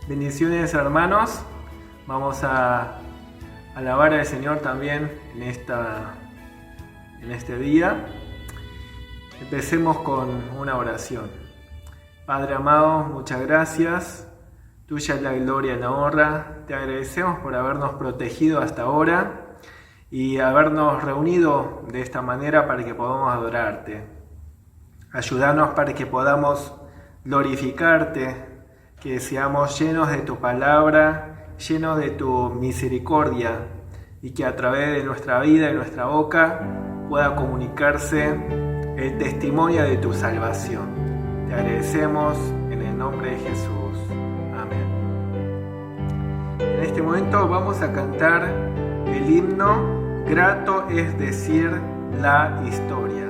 Bendiciones, hermanos. Vamos a alabar al Señor también en este día. Empecemos con una oración. Padre amado, muchas gracias. Tuya es la gloria y la honra. Te agradecemos por habernos protegido hasta ahora y habernos reunido de esta manera para que podamos adorarte. Ayúdanos para que podamos glorificarte, que seamos llenos de tu palabra, llenos de tu misericordia y que a través de nuestra vida y nuestra boca pueda comunicarse el testimonio de tu salvación. Te agradecemos en el nombre de Jesús. Amén. En este momento vamos a cantar el himno Grato es decir la historia.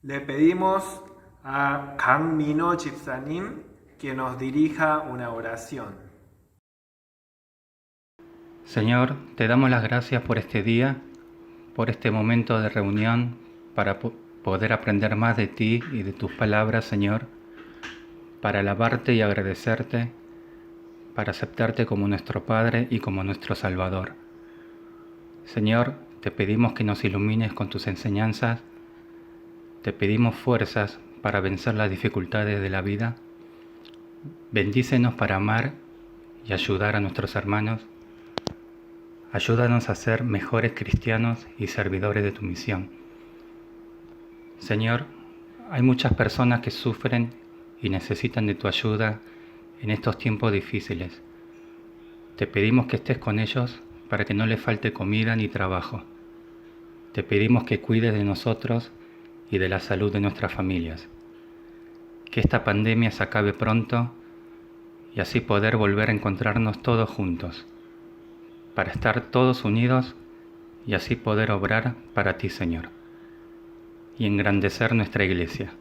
Le pedimos a Kang Mino Chipsanim que nos dirija una oración. Señor, te damos las gracias por este día, por este momento de reunión, para poder aprender más de ti y de tus palabras, Señor, para alabarte y agradecerte, para aceptarte como nuestro Padre y como nuestro Salvador. Señor, te pedimos que nos ilumines con tus enseñanzas. Te pedimos fuerzas para vencer las dificultades de la vida. Bendícenos para amar y ayudar a nuestros hermanos. Ayúdanos a ser mejores cristianos y servidores de tu misión. Señor, hay muchas personas que sufren y necesitan de tu ayuda en estos tiempos difíciles. Te pedimos que estés con ellos para que no les falte comida ni trabajo. te pedimos que cuides de nosotros y de la salud de nuestras familias. Que esta pandemia se acabe pronto y así poder volver a encontrarnos todos juntos, para estar todos unidos y así poder obrar para ti, Señor, y engrandecer nuestra iglesia.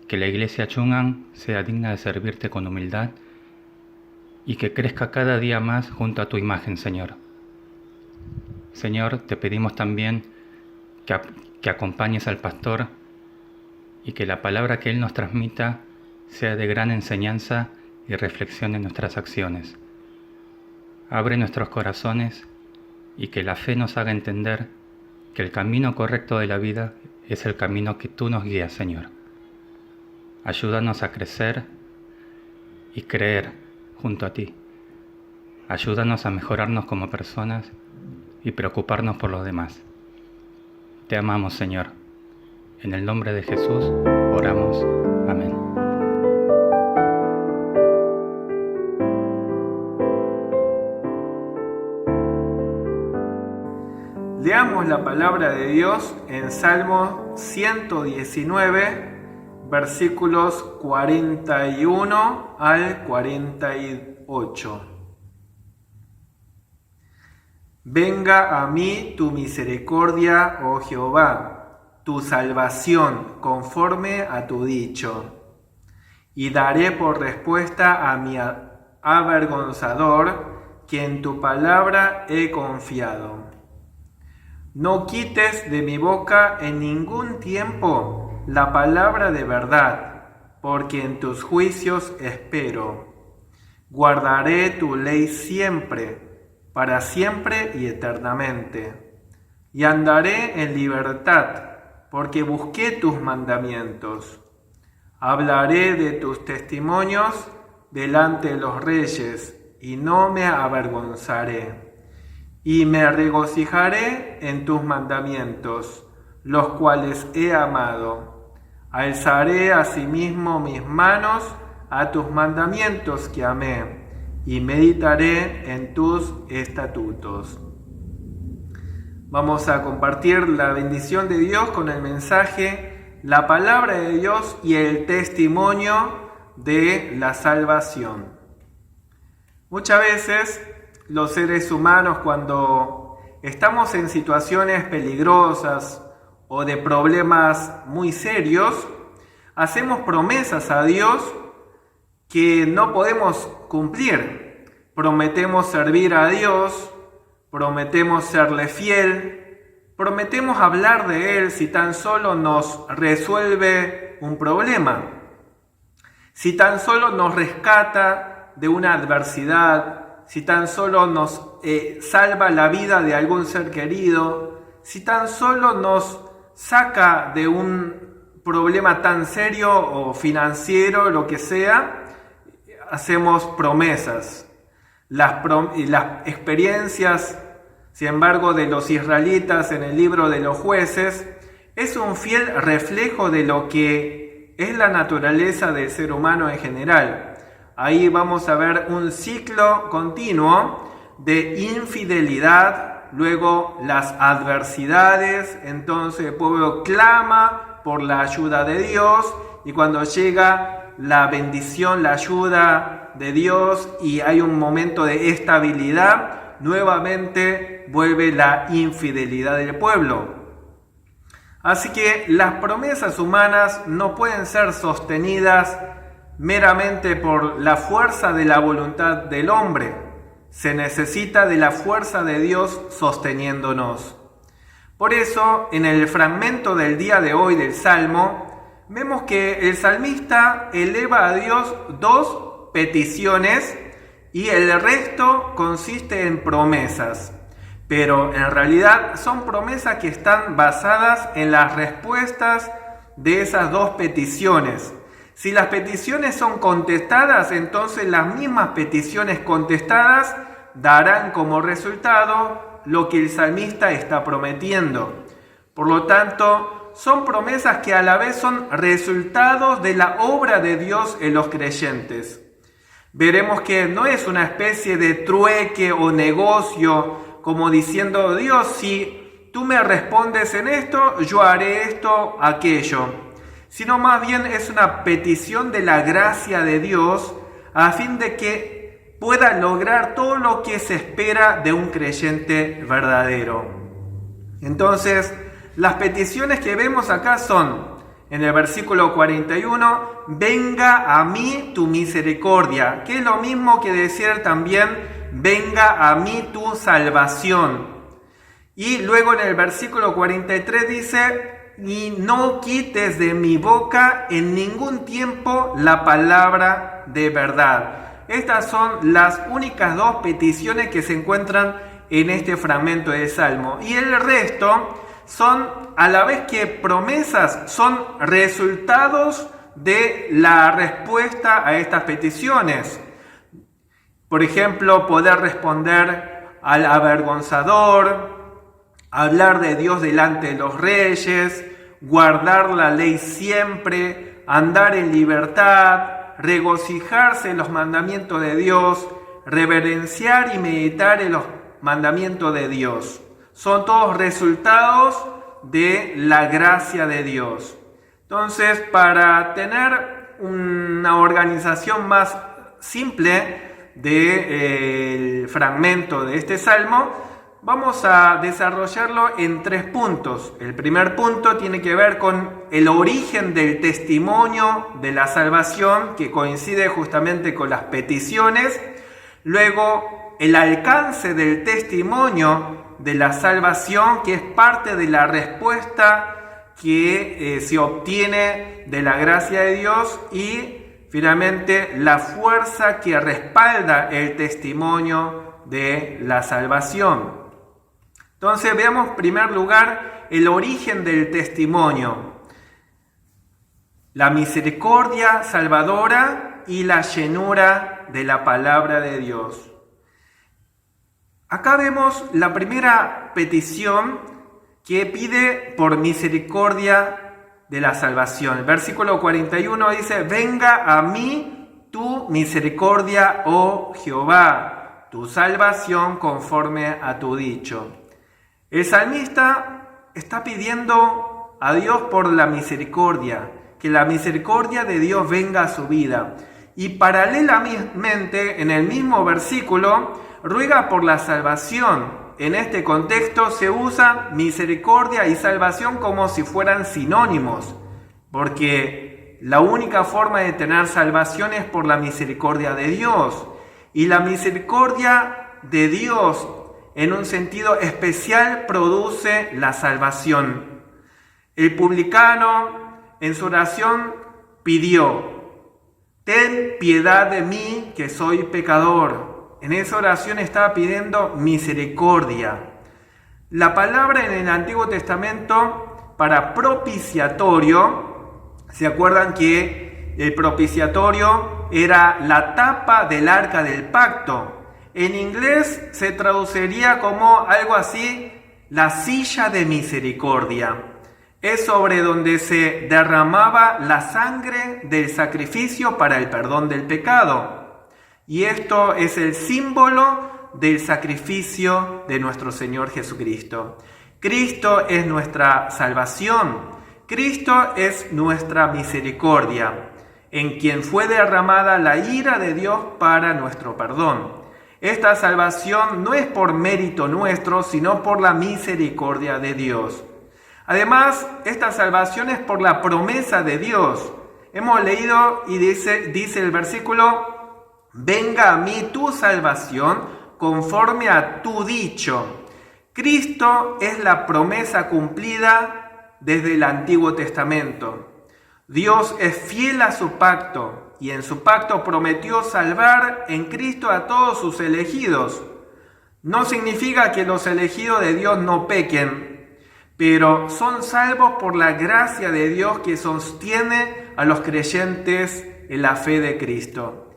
Que la iglesia Chungan sea digna de servirte con humildad y que crezca cada día más junto a tu imagen, Señor. Señor, te pedimos también que acompañes al pastor y que la palabra que él nos transmita sea de gran enseñanza y reflexión en nuestras acciones. Abre nuestros corazones y que la fe nos haga entender que el camino correcto de la vida es el camino que tú nos guías, Señor. Ayúdanos a crecer y creer junto a ti. Ayúdanos a mejorarnos como personas y preocuparnos por los demás. Te amamos, Señor. En el nombre de Jesús oramos. Amén. Leamos la palabra de Dios en Salmo 119, versículos 41 al 48. Venga a mí tu misericordia, oh Jehová, tu salvación conforme a tu dicho. Y daré por respuesta a mi avergonzador, que en tu palabra he confiado. No quites de mi boca en ningún tiempo la palabra de verdad, porque en tus juicios espero. Guardaré tu ley siempre, para siempre y eternamente. Y andaré en libertad, porque busqué tus mandamientos. Hablaré de tus testimonios delante de los reyes, y no me avergonzaré. Y me regocijaré en tus mandamientos, los cuales he amado. Alzaré asimismo mis manos a tus mandamientos que amé, y meditaré en tus estatutos. Vamos a compartir la bendición de Dios con el mensaje, la palabra de Dios y el testimonio de la salvación. Muchas veces los seres humanos, cuando estamos en situaciones peligrosas o de problemas muy serios, hacemos promesas a Dios que no podemos cumplir. Prometemos servir a Dios, prometemos serle fiel, prometemos hablar de Él si tan solo nos resuelve un problema, si tan solo nos rescata de una adversidad, si tan solo nos salva la vida de algún ser querido, si tan solo nos saca de un problema tan serio o financiero, lo que sea, hacemos promesas. Las experiencias, sin embargo, de los israelitas en el libro de los Jueces es un fiel reflejo de lo que es la naturaleza del ser humano en general. Ahí vamos a ver un ciclo continuo de infidelidad, luego las adversidades, entonces el pueblo clama por la ayuda de Dios y cuando llega la bendición, la ayuda de Dios y hay un momento de estabilidad, nuevamente vuelve la infidelidad del pueblo. Así que las promesas humanas no pueden ser sostenidas meramente por la fuerza de la voluntad del hombre. Se necesita de la fuerza de Dios sosteniéndonos. Por eso, en el fragmento del día de hoy del Salmo, vemos que el salmista eleva a Dios 2 peticiones y el resto consiste en promesas. Pero en realidad son promesas que están basadas en las respuestas de esas 2 peticiones. Si las peticiones son contestadas, entonces las mismas peticiones contestadas darán como resultado lo que el salmista está prometiendo. Por lo tanto, son promesas que a la vez son resultados de la obra de Dios en los creyentes. Veremos que no es una especie de trueque o negocio, como diciendo, Dios, si tú me respondes en esto, yo haré esto, aquello, sino más bien es una petición de la gracia de Dios a fin de que pueda lograr todo lo que se espera de un creyente verdadero. Entonces, las peticiones que vemos acá son, en el versículo 41, venga a mí tu misericordia, que es lo mismo que decir también, venga a mí tu salvación. Y luego en el versículo 43 dice, y no quites de mi boca en ningún tiempo la palabra de verdad. Estas son las únicas dos peticiones que se encuentran en este fragmento del Salmo. Y el resto son, a la vez que promesas, son resultados de la respuesta a estas peticiones. Por ejemplo, poder responder al avergonzador, hablar de Dios delante de los reyes, guardar la ley siempre, andar en libertad, regocijarse en los mandamientos de Dios, reverenciar y meditar en los mandamientos de Dios. Son todos resultados de la gracia de Dios. Entonces, para tener una organización más simple del fragmento de este salmo, vamos a desarrollarlo en 3 puntos. El primer punto tiene que ver con el origen del testimonio de la salvación, que coincide justamente con las peticiones. Luego, el alcance del testimonio de la salvación, que es parte de la respuesta que se obtiene de la gracia de Dios. Y finalmente, la fuerza que respalda el testimonio de la salvación. Entonces veamos en primer lugar el origen del testimonio, la misericordia salvadora y la llenura de la palabra de Dios. Acá vemos la primera petición que pide por misericordia de la salvación. El versículo 41 dice, venga a mí tu misericordia, oh Jehová, tu salvación conforme a tu dicho. El salmista está pidiendo a Dios por la misericordia, que la misericordia de Dios venga a su vida. Y paralelamente, en el mismo versículo, ruega por la salvación. En este contexto se usa misericordia y salvación como si fueran sinónimos, porque la única forma de tener salvación es por la misericordia de Dios. Y la misericordia de Dios, en un sentido especial, produce la salvación. El publicano en su oración pidió, ten piedad de mí que soy pecador. En esa oración estaba pidiendo misericordia. La palabra en el Antiguo Testamento para propiciatorio, ¿se acuerdan que el propiciatorio era la tapa del arca del pacto? En inglés se traduciría como algo así, la silla de misericordia. Es sobre donde se derramaba la sangre del sacrificio para el perdón del pecado. Y esto es el símbolo del sacrificio de nuestro Señor Jesucristo. Cristo es nuestra salvación. Cristo es nuestra misericordia, en quien fue derramada la ira de Dios para nuestro perdón. Esta salvación no es por mérito nuestro, sino por la misericordia de Dios. Además, esta salvación es por la promesa de Dios. Hemos leído y dice el versículo, venga a mí tu salvación conforme a tu dicho. Cristo es la promesa cumplida desde el Antiguo Testamento. Dios es fiel a su pacto. Y en su pacto prometió salvar en Cristo a todos sus elegidos. No significa que los elegidos de Dios no pequen, pero son salvos por la gracia de Dios que sostiene a los creyentes en la fe de Cristo.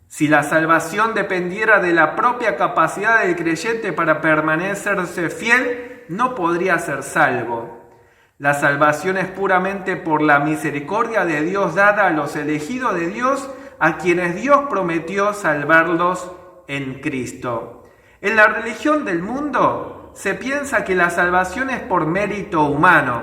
Si la salvación dependiera de la propia capacidad del creyente para permanecerse fiel, no podría ser salvo. La salvación es puramente por la misericordia de Dios dada a los elegidos de Dios, a quienes Dios prometió salvarlos en Cristo. En la religión del mundo, se piensa que la salvación es por mérito humano.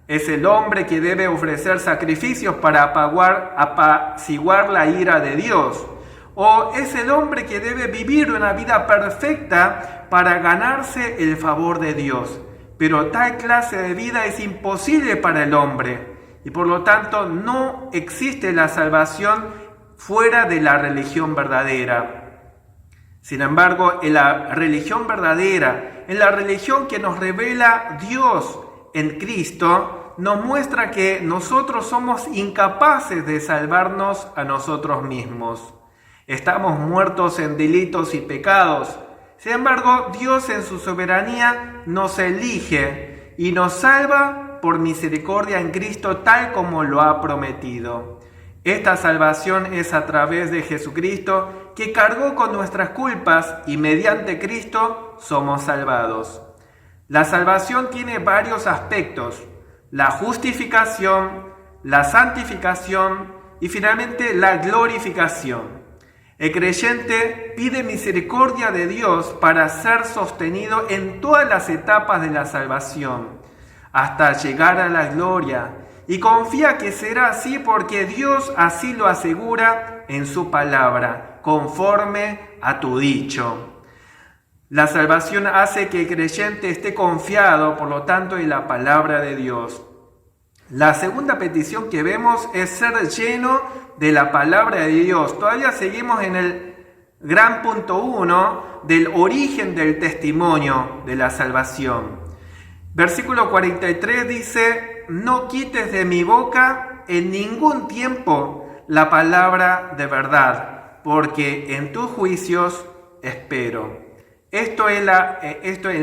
Es el hombre que debe ofrecer sacrificios para apaciguar la ira de Dios. O es el hombre que debe vivir una vida perfecta para ganarse el favor de Dios. Pero tal clase de vida es imposible para el hombre y por lo tanto no existe la salvación fuera de la religión verdadera. Sin embargo, en la religión verdadera, en la religión que nos revela Dios en Cristo, nos muestra que nosotros somos incapaces de salvarnos a nosotros mismos. Estamos muertos en delitos y pecados. Sin embargo, Dios en su soberanía nos elige y nos salva por misericordia en Cristo tal como lo ha prometido. Esta salvación es a través de Jesucristo, que cargó con nuestras culpas y mediante Cristo somos salvados. La salvación tiene varios aspectos: la justificación, la santificación y finalmente la glorificación. El creyente pide misericordia de Dios para ser sostenido en todas las etapas de la salvación, hasta llegar a la gloria, y confía que será así porque Dios así lo asegura en su palabra, conforme a tu dicho. La salvación hace que el creyente esté confiado, por lo tanto, en la palabra de Dios. La segunda petición que vemos es ser lleno de la palabra de Dios. Todavía seguimos en el gran punto 1 del origen del testimonio de la salvación. Versículo 43 dice: no quites de mi boca en ningún tiempo la palabra de verdad, porque en tus juicios espero. Esto en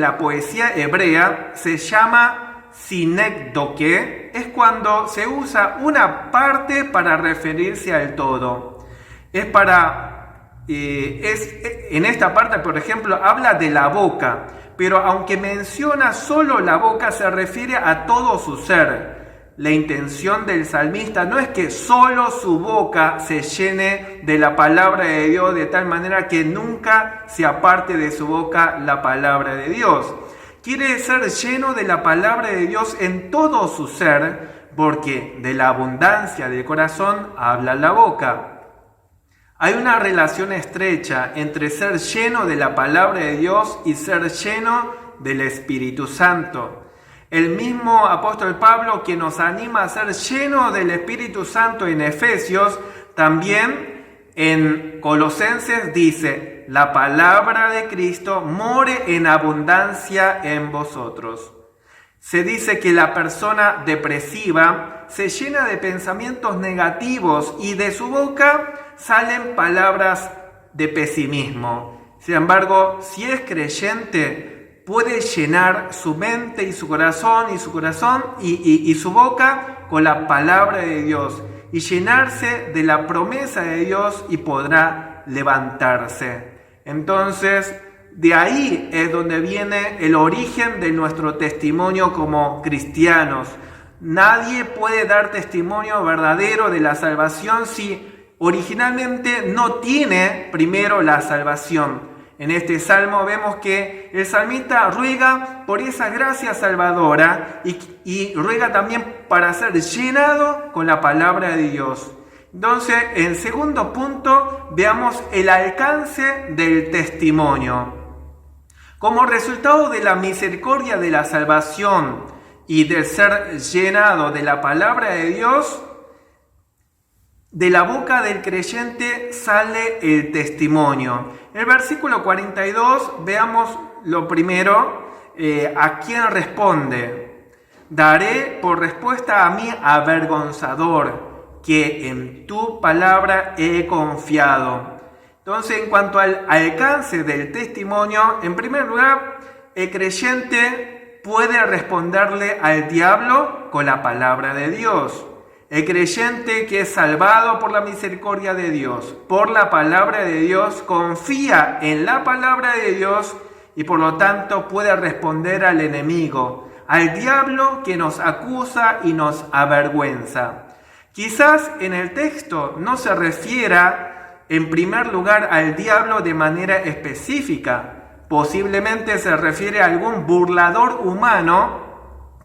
la poesía hebrea se llama sinecdoque, es cuando se usa una parte para referirse al todo. En esta parte, por ejemplo, habla de la boca, pero aunque menciona solo la boca, se refiere a todo su ser. La intención del salmista no es que solo su boca se llene de la palabra de Dios de tal manera que nunca se aparte de su boca la palabra de Dios. Quiere ser lleno de la palabra de Dios en todo su ser, porque de la abundancia del corazón habla la boca. Hay una relación estrecha entre ser lleno de la palabra de Dios y ser lleno del Espíritu Santo. El mismo apóstol Pablo, que nos anima a ser lleno del Espíritu Santo en Efesios, también en Colosenses dice: la palabra de Cristo more en abundancia en vosotros. Se dice que la persona depresiva se llena de pensamientos negativos y de su boca salen palabras de pesimismo. Sin embargo, si es creyente, puede llenar su mente y su corazón y su boca con la palabra de Dios y llenarse de la promesa de Dios y podrá levantarse. Entonces, de ahí es donde viene el origen de nuestro testimonio como cristianos. Nadie puede dar testimonio verdadero de la salvación si originalmente no tiene primero la salvación. En este salmo vemos que el salmista ruega por esa gracia salvadora y ruega también para ser llenado con la palabra de Dios. Entonces, en segundo punto, veamos el alcance del testimonio. Como resultado de la misericordia de la salvación y de ser llenado de la palabra de Dios, de la boca del creyente sale el testimonio. En el versículo 42, veamos lo primero, a quién responde. Daré por respuesta a mí avergonzador, que en tu palabra he confiado. Entonces, en cuanto al alcance del testimonio, en primer lugar, el creyente puede responderle al diablo con la palabra de Dios. El creyente que es salvado por la misericordia de Dios, por la palabra de Dios, confía en la palabra de Dios y por lo tanto puede responder al enemigo, al diablo que nos acusa y nos avergüenza. Quizás en el texto no se refiera en primer lugar al diablo de manera específica, Posiblemente se refiere a algún burlador humano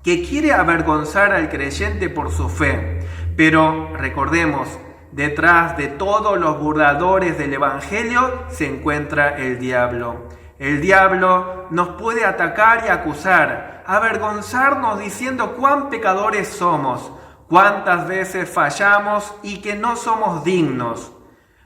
que quiere avergonzar al creyente por su fe. Pero recordemos, detrás de todos los burladores del Evangelio se encuentra el diablo. El diablo nos puede atacar y acusar, avergonzarnos diciendo cuán pecadores somos, cuántas veces fallamos y que no somos dignos.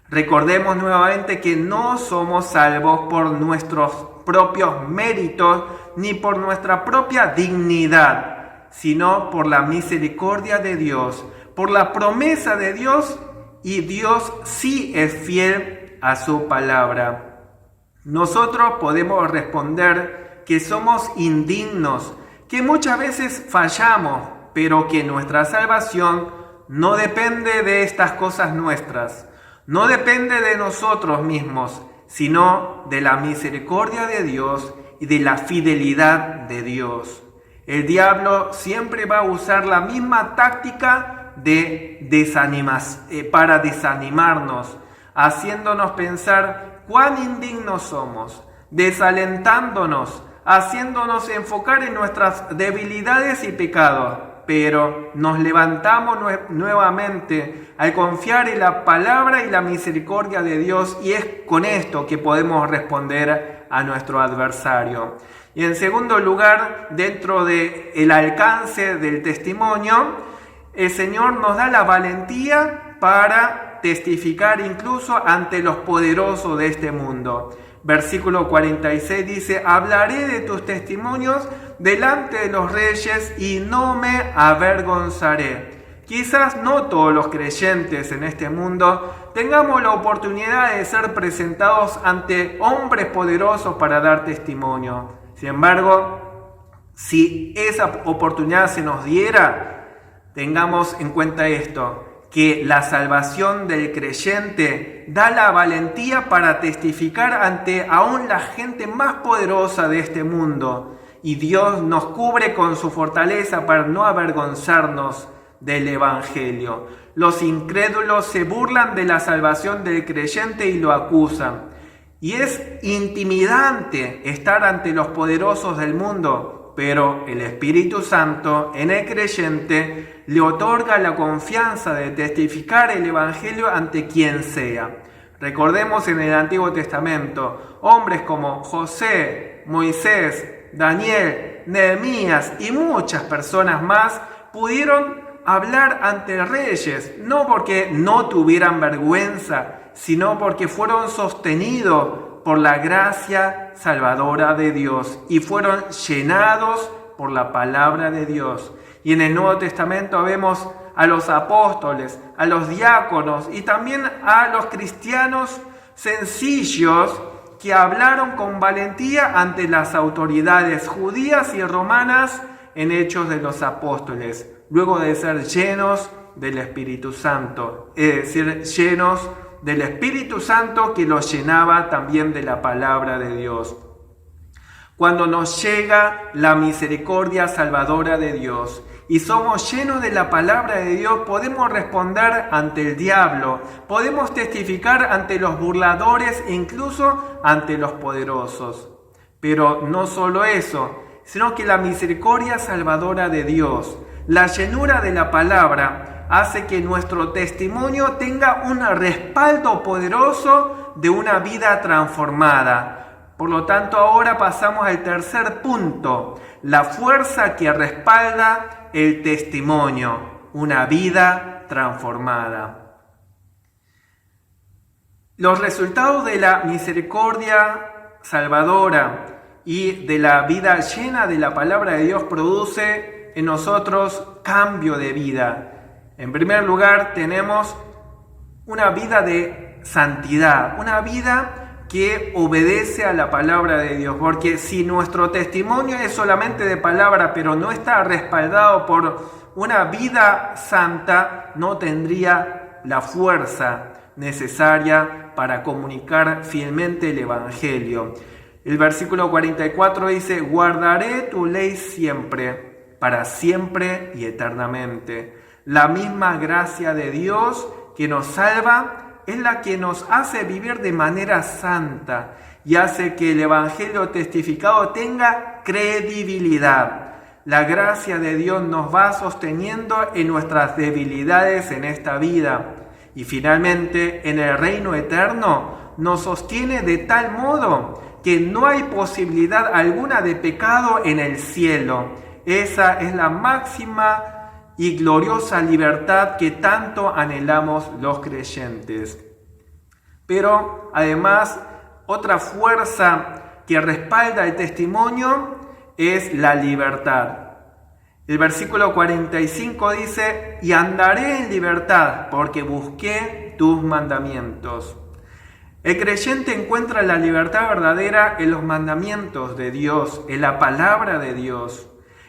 Recordemos nuevamente que no somos salvos por nuestros propios méritos ni por nuestra propia dignidad, sino por la misericordia de Dios, por la promesa de Dios, y Dios sí es fiel a su palabra. Nosotros podemos responder que somos indignos, que muchas veces fallamos, pero que nuestra salvación no depende de estas cosas nuestras, no depende de nosotros mismos, sino de la misericordia de Dios y de la fidelidad de Dios. El diablo siempre va a usar la misma táctica para desanimarnos, haciéndonos pensar cuán indignos somos, desalentándonos, haciéndonos enfocar en nuestras debilidades y pecados. Pero nos levantamos nuevamente al confiar en la palabra y la misericordia de Dios, y es con esto que podemos responder a nuestro adversario. Y en segundo lugar, dentro del alcance del testimonio, el Señor nos da la valentía para testificar incluso ante los poderosos de este mundo. Versículo 46 dice: hablaré de tus testimonios delante de los reyes y no me avergonzaré. Quizás no todos los creyentes en este mundo tengamos la oportunidad de ser presentados ante hombres poderosos para dar testimonio. Sin embargo, si esa oportunidad se nos diera, tengamos en cuenta esto: que la salvación del creyente da la valentía para testificar ante aún la gente más poderosa de este mundo, y Dios nos cubre con su fortaleza para no avergonzarnos del Evangelio. Los incrédulos se burlan de la salvación del creyente y lo acusan. Y es intimidante estar ante los poderosos del mundo, pero el Espíritu Santo en el creyente le otorga la confianza de testificar el Evangelio ante quien sea. Recordemos en el Antiguo Testamento, hombres como José, Moisés, Daniel, Nehemías y muchas personas más pudieron hablar ante reyes, no porque no tuvieran vergüenza, sino porque fueron sostenidos por la gracia salvadora de Dios y fueron llenados por la palabra de Dios. Y en el Nuevo Testamento vemos a los apóstoles, a los diáconos y también a los cristianos sencillos que hablaron con valentía ante las autoridades judías y romanas en Hechos de los Apóstoles, luego de ser llenos del Espíritu Santo, es decir, llenos del Espíritu Santo que los llenaba también de la palabra de Dios. Cuando nos llega la misericordia salvadora de Dios y somos llenos de la palabra de Dios, podemos responder ante el diablo, podemos testificar ante los burladores e incluso ante los poderosos. Pero no solo eso, sino que la misericordia salvadora de Dios, la llenura de la palabra, hace que nuestro testimonio tenga un respaldo poderoso de una vida transformada. Por lo tanto, ahora pasamos al tercer punto, la fuerza que respalda el testimonio, una vida transformada. Los resultados de la misericordia salvadora y de la vida llena de la palabra de Dios produce en nosotros cambio de vida. En primer lugar, tenemos una vida de santidad, una vida que obedece a la palabra de Dios, porque si nuestro testimonio es solamente de palabra, pero no está respaldado por una vida santa, no tendría la fuerza necesaria para comunicar fielmente el Evangelio. El versículo 44 dice: guardaré tu ley siempre, para siempre y eternamente. La misma gracia de Dios que nos salva es la que nos hace vivir de manera santa y hace que el Evangelio testificado tenga credibilidad. La gracia de Dios nos va sosteniendo en nuestras debilidades en esta vida y finalmente en el reino eterno nos sostiene de tal modo que no hay posibilidad alguna de pecado en el cielo. Esa es la máxima y gloriosa libertad que tanto anhelamos los creyentes. Pero además, otra fuerza que respalda el testimonio es la libertad. El versículo 45 dice: y andaré en libertad porque busqué tus mandamientos. El creyente encuentra la libertad verdadera en los mandamientos de Dios, en la palabra de Dios.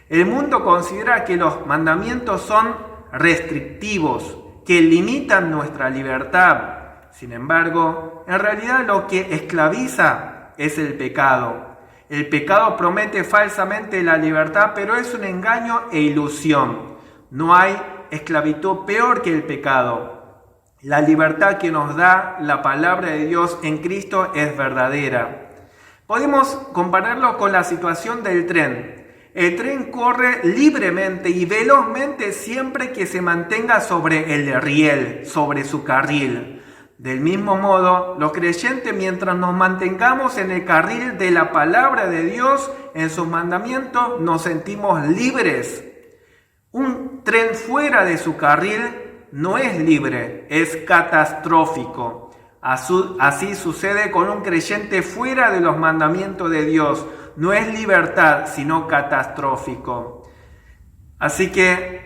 El mundo considera que los mandamientos son restrictivos, que limitan nuestra libertad. Sin embargo, en realidad lo que esclaviza es el pecado. El pecado promete falsamente la libertad, pero es un engaño e ilusión. No hay esclavitud peor que el pecado. La libertad que nos da la palabra de Dios en Cristo es verdadera. Podemos compararlo con la situación del tren. El tren corre libremente y velozmente siempre que se mantenga sobre el riel, sobre su carril. Del mismo modo, los creyentes, mientras nos mantengamos en el carril de la palabra de Dios, en sus mandamientos, nos sentimos libres. Un tren fuera de su carril no es libre, es catastrófico. Así sucede con un creyente fuera de los mandamientos de Dios. No es libertad, sino catastrófico. Así que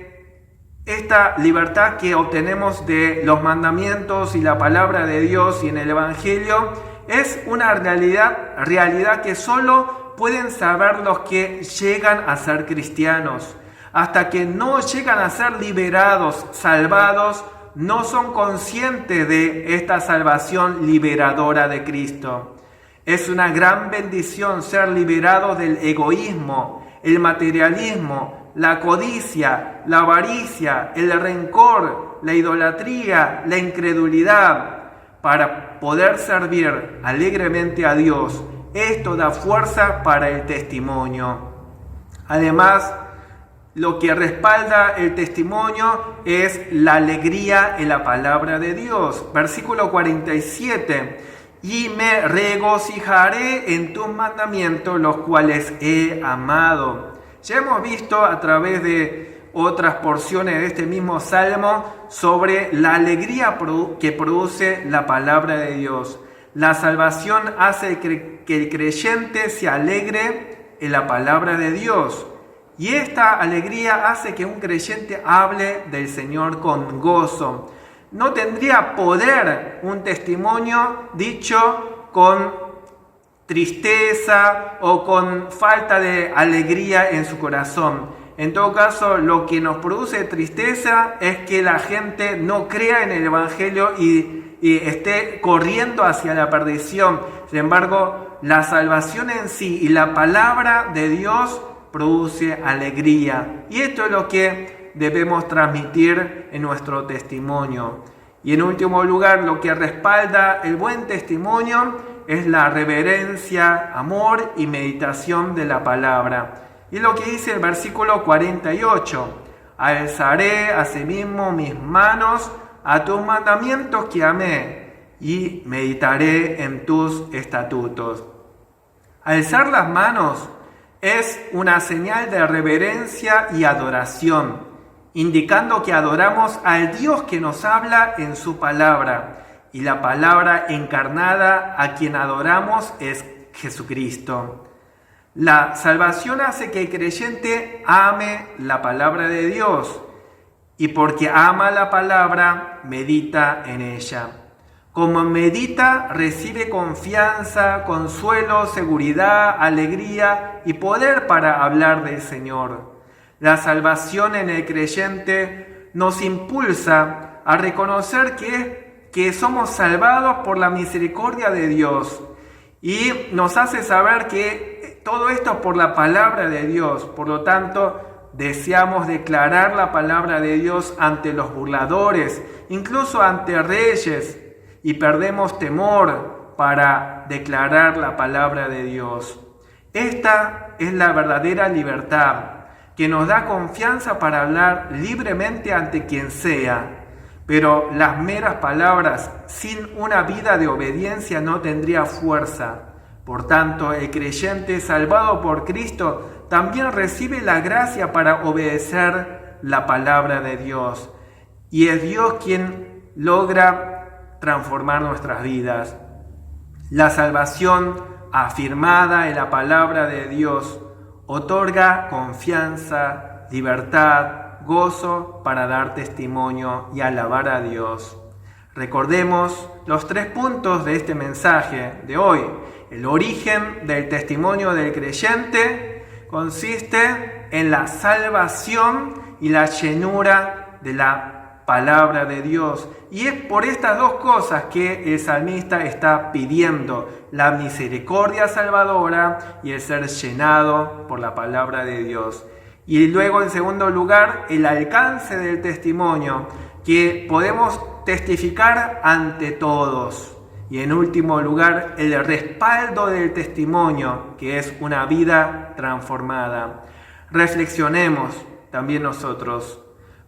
esta libertad que obtenemos de los mandamientos y la palabra de Dios y en el Evangelio es una realidad que solo pueden saber los que llegan a ser cristianos. Hasta que no llegan a ser liberados, salvados, no son conscientes de esta salvación liberadora de Cristo. Es una gran bendición ser liberados del egoísmo, el materialismo, la codicia, la avaricia, el rencor, la idolatría, la incredulidad, para poder servir alegremente a Dios. Esto da fuerza para el testimonio. Además, lo que respalda el testimonio es la alegría en la palabra de Dios. Versículo 47. Y me regocijaré en tus mandamientos, los cuales he amado. Ya hemos visto a través de otras porciones de este mismo salmo sobre la alegría que produce la palabra de Dios. La salvación hace que el creyente se alegre en la palabra de Dios. Y esta alegría hace que un creyente hable del Señor con gozo. No tendría poder un testimonio dicho con tristeza o con falta de alegría en su corazón. En todo caso, lo que nos produce tristeza es que la gente no crea en el Evangelio y esté corriendo hacia la perdición. Sin embargo, la salvación en sí y la palabra de Dios produce alegría. Y esto es lo que debemos transmitir en nuestro testimonio. Y en último lugar, lo que respalda el buen testimonio es la reverencia, amor y meditación de la palabra. Y es lo que dice el versículo 48. Alzaré asimismo mis manos a tus mandamientos que amé y meditaré en tus estatutos. Alzar las manos es una señal de reverencia y adoración, indicando que adoramos al Dios que nos habla en su palabra, y la palabra encarnada a quien adoramos es Jesucristo. La salvación hace que el creyente ame la palabra de Dios, y porque ama la palabra, medita en ella. Como medita, recibe confianza, consuelo, seguridad, alegría y poder para hablar del Señor. La salvación en el creyente nos impulsa a reconocer que somos salvados por la misericordia de Dios y nos hace saber que todo esto es por la palabra de Dios. Por lo tanto, deseamos declarar la palabra de Dios ante los burladores, incluso ante reyes, y perdemos temor para declarar la palabra de Dios. Esta es la verdadera libertad, que nos da confianza para hablar libremente ante quien sea. Pero las meras palabras sin una vida de obediencia no tendría fuerza. Por tanto, el creyente salvado por Cristo también recibe la gracia para obedecer la palabra de Dios. Y es Dios quien logra transformar nuestras vidas. La salvación afirmada en la palabra de Dios otorga confianza, libertad, gozo para dar testimonio y alabar a Dios. Recordemos los 3 puntos de este mensaje de hoy. El origen del testimonio del creyente consiste en la salvación y la llenura de la palabra de Dios. Y es por estas 2 cosas que el salmista está pidiendo: la misericordia salvadora y el ser llenado por la palabra de Dios. Y luego, en segundo lugar, el alcance del testimonio, que podemos testificar ante todos. Y en último lugar, el respaldo del testimonio, que es una vida transformada. Reflexionemos también nosotros.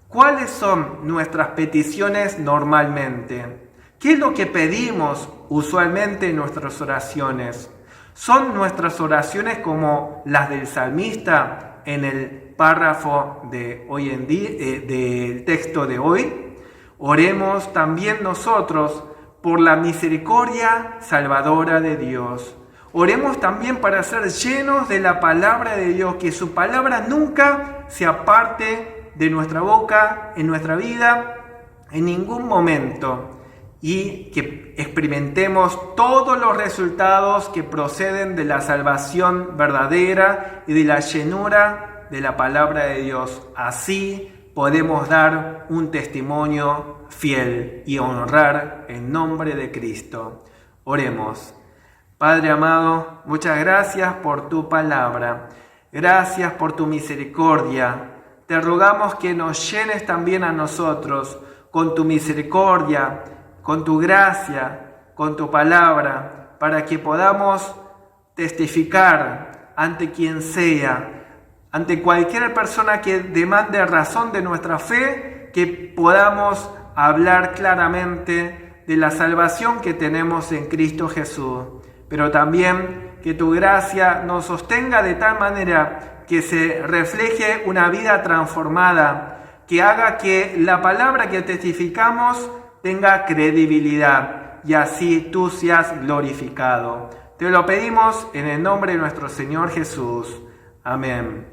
¿Cuáles son nuestras peticiones normalmente? ¿Qué es lo que pedimos usualmente en nuestras oraciones? ¿Son nuestras oraciones como las del salmista en el párrafo de hoy en día, del texto de hoy? Oremos también nosotros por la misericordia salvadora de Dios. Oremos también para ser llenos de la palabra de Dios, que su palabra nunca se aparte de nuestra boca, en nuestra vida, en ningún momento, y que experimentemos todos los resultados que proceden de la salvación verdadera y de la llenura de la palabra de Dios. Así podemos dar un testimonio fiel y honrar el nombre de Cristo. Oremos. Padre amado, muchas gracias por tu palabra. Gracias por tu misericordia. Te rogamos que nos llenes también a nosotros con tu misericordia, con tu gracia, con tu palabra, para que podamos testificar ante quien sea, ante cualquier persona que demande razón de nuestra fe, que podamos hablar claramente de la salvación que tenemos en Cristo Jesús. Pero también que tu gracia nos sostenga de tal manera que se refleje una vida transformada, que haga que la palabra que testificamos tenga credibilidad y así tú seas glorificado. Te lo pedimos en el nombre de nuestro Señor Jesús. Amén.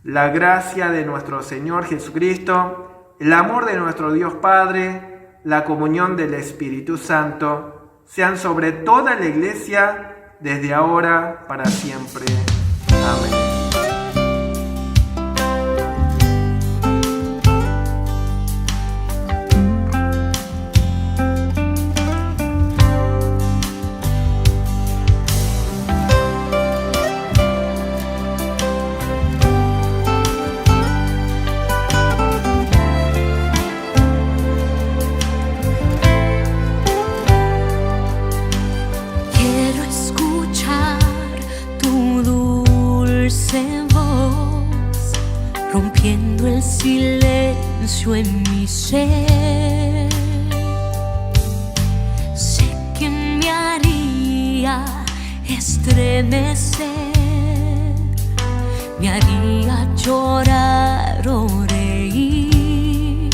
La gracia de nuestro Señor Jesucristo, el amor de nuestro Dios Padre, la comunión del Espíritu Santo, sean sobre toda la Iglesia, desde ahora para siempre. Amén. Rompiendo el silencio en mi ser, sé que me haría estremecer, me haría llorar o reír.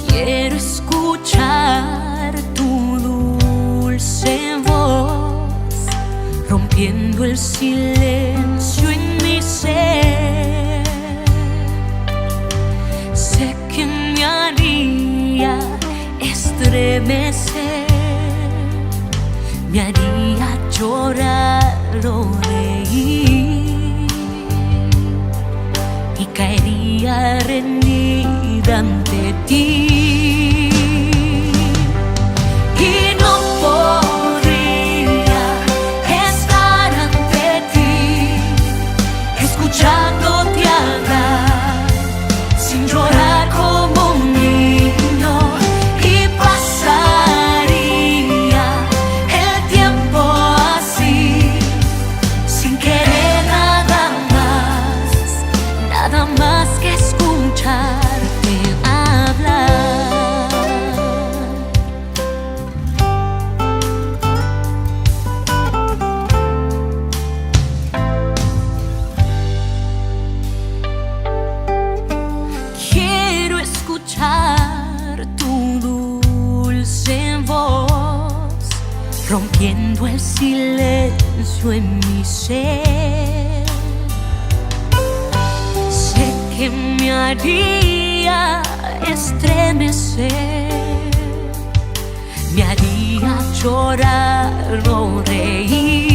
Quiero escuchar tu dulce voz, rompiendo el silencio en mi ser. Sé que me haría estremecer, me haría llorar o reír, y caería rendida ante ti. Y no podría estar ante ti, escuchándote hablar, sin llorar como un niño, y pasaría silencio en mi ser. Sé que me haría estremecer, me haría llorar o reír.